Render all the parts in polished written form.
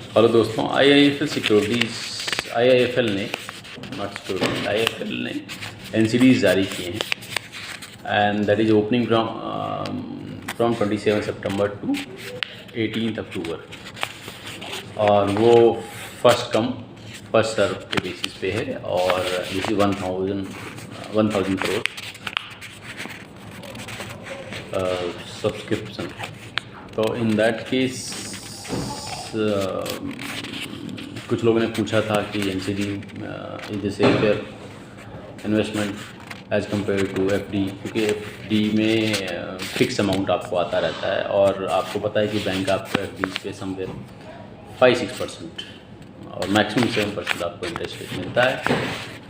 Hello दोस्तों, IIFL securities IIFL ने not securities IIFL ने NCDs जारी किए हैं and that is opening from 27 सितंबर टू 18 अक्टूबर और वो फर्स्ट कम फर्स्ट सर्व के बेसिस पे है और दिस इज 1000 करोड़ सब्सक्रिप्शन। तो इन दैट केस कुछ लोगों ने पूछा था कि NCD is the safer investment as compare to FD, क्योंकि FD में फिक्स अमाउंट आपको आता रहता है और आपको पता है कि बैंक आपको FD पे समवेयर 5-6% और मैक्सिमम 7% आपको इंटरेस्ट रेट मिलता है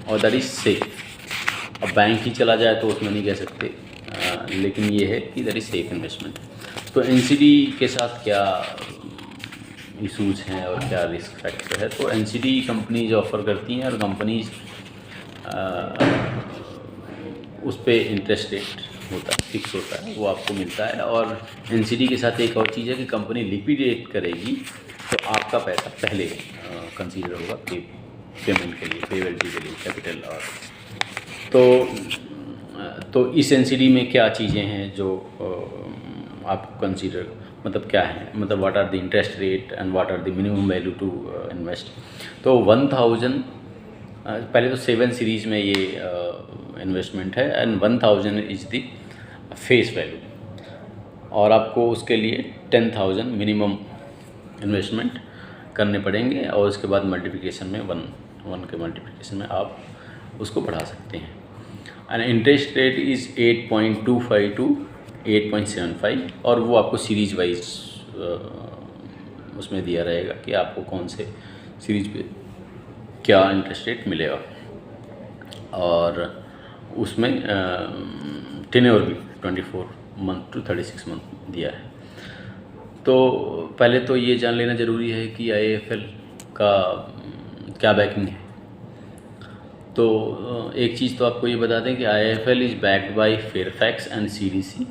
और दैट इज़ सेफ। अब बैंक ही चला जाए तो उसमें नहीं कह सकते, लेकिन ये है कि दैट इज़ सेफ इन्वेस्टमेंट। तो NCD के साथ क्या इशूज़ हैं और क्या रिस्क फैक्टर है? तो NCD कंपनीज ऑफ़र करती हैं और कंपनीज उस पर इंटरेस्ट रेट होता है, फिक्स होता है, वो आपको मिलता है। और NCD के साथ एक और चीज़ है कि कंपनी लिक्विडेट करेगी तो आपका पैसा पहले कंसीडर होगा पेमेंट के लिए, पेबिलिटी के लिए, कैपिटल। और तो इस NCD में क्या चीज़ें हैं जो आपको कंसीडर, मतलब क्या है, मतलब what are the interest rate and what are the minimum value to invest. तो 1000 पहले तो 7 सीरीज़ में ये इन्वेस्टमेंट है and 1000 is the face value और आपको उसके लिए 10,000 मिनिमम इन्वेस्टमेंट करने पड़ेंगे और उसके बाद मल्टीप्लिकेशन में 1 के मल्टीप्लिकेशन में आप उसको बढ़ा सकते हैं। And interest rate is 8.25 to 8.75 और वो आपको सीरीज वाइज उसमें दिया रहेगा कि आपको कौन से सीरीज पे क्या इंटरेस्ट रेट मिलेगा। और उसमें टेन्योर भी 24 मंथ टू 36 मंथ दिया है। तो पहले तो ये जान लेना ज़रूरी है कि IIFL का क्या बैकिंग है। तो एक चीज़ तो आपको ये बता दें कि IIFL is backed by Fairfax and CDC।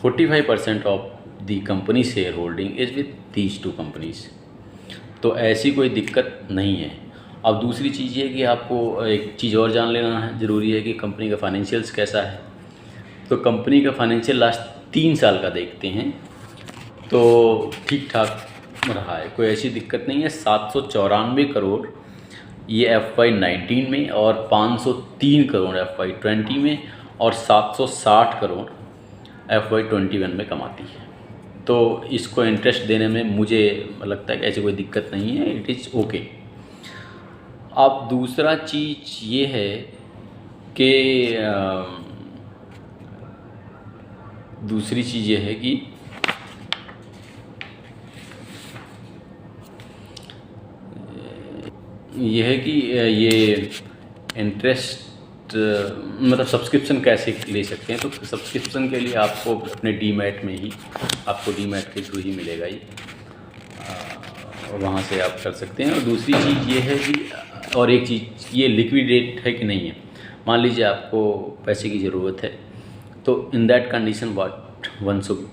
45% of the company share holding is with these 2 companies. तो ऐसी कोई दिक्कत नहीं है। अब दूसरी चीज़ ये कि आपको एक चीज़ और जान लेना है ज़रूरी है कि कंपनी का फाइनेंशियल्स कैसा है। तो कंपनी का फाइनेंशियल लास्ट 3 साल का देखते हैं तो ठीक ठाक रहा है, कोई ऐसी दिक्कत नहीं है। 794 करोड़ ये FY19 में और 503 करोड़ FY20 में और 760 करोड़ FY21 में कमाती है। तो इसको इंटरेस्ट देने में मुझे लगता है कि ऐसी कोई दिक्कत नहीं है, इट इज़ ओके। अब दूसरा चीज़ ये है कि दूसरी चीज़ ये है कि ये इंटरेस्ट मतलब सब्सक्रिप्शन कैसे ले सकते हैं। तो सब्सक्रिप्शन के लिए आपको अपने डीमैट में ही, आपको डीमैट के थ्रू ही मिलेगा ही, वहाँ से आप कर सकते हैं। और दूसरी चीज़ ये है कि और एक चीज़ ये लिक्विडेट है कि नहीं है। मान लीजिए आपको पैसे की ज़रूरत है तो in that condition what one should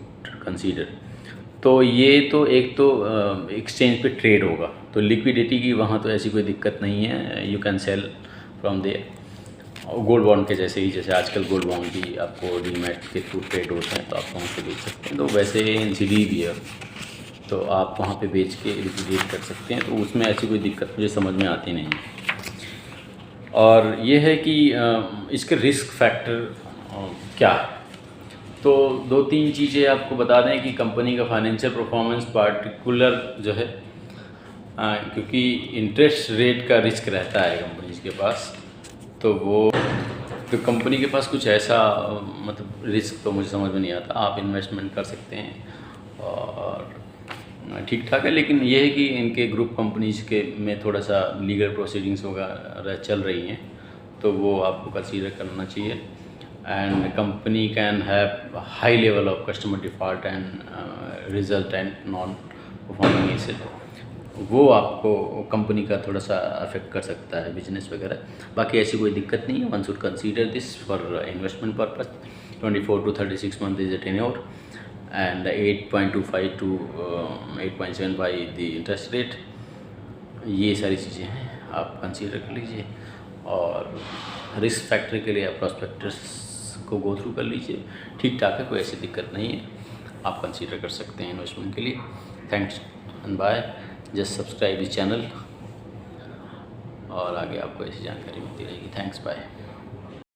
consider. तो ये तो एक तो एक्सचेंज पे ट्रेड होगा, तो लिक्विडिटी की वहाँ तो ऐसी कोई दिक्कत नहीं है, you can sell from there. Gold bond के जैसे ही, जैसे आजकल गोल्ड बॉन्ड भी आपको डीमैट के थ्रू ट्रेड होते हैं तो आप वहाँ से बेच सकते हैं। तो वैसे NCD भी है तो आप वहाँ पे बेच के लिक्विडेट कर सकते हैं, तो उसमें ऐसी कोई दिक्कत मुझे समझ में आती नहीं। और ये है कि इसके रिस्क फैक्टर क्या है। तो 2-3 चीज़ें आपको बता दें कि कंपनी का फाइनेंशियल परफॉर्मेंस पार्टिकुलर जो है, क्योंकि इंटरेस्ट रेट का रिस्क रहता है कंपनीज के पास, तो वो तो कंपनी के पास कुछ ऐसा मतलब रिस्क तो मुझे समझ में नहीं आता। आप इन्वेस्टमेंट कर सकते हैं और ठीक ठाक है, लेकिन ये है कि इनके ग्रुप कंपनीज के में थोड़ा सा लीगल प्रोसीडिंग्स वगैरह चल रही हैं, तो वो आपको कंसीडर करना चाहिए। And company can have high level of customer default and result and non performing asset, वो आपको कंपनी का थोड़ा सा अफेक्ट कर सकता है बिजनेस वगैरह। बाकी ऐसी कोई दिक्कत नहीं है। One should consider this for investment purpose. 24 to 36 month is a tenure and 8.25 to 8.75 the interest rate ये सारी चीज़ें हैं, आप कंसीडर कर लीजिए। और रिस्क फैक्टर के लिए आप प्रॉस्पेक्टस को गो थ्रू कर लीजिए, ठीक ठाक है, कोई ऐसी दिक्कत नहीं है, आप कंसीडर कर सकते हैं इन्वेस्टमेंट के लिए। Thanks and bye. Just subscribe this channel और आगे आपको ऐसी जानकारी मिलती रहेगी। Thanks, bye.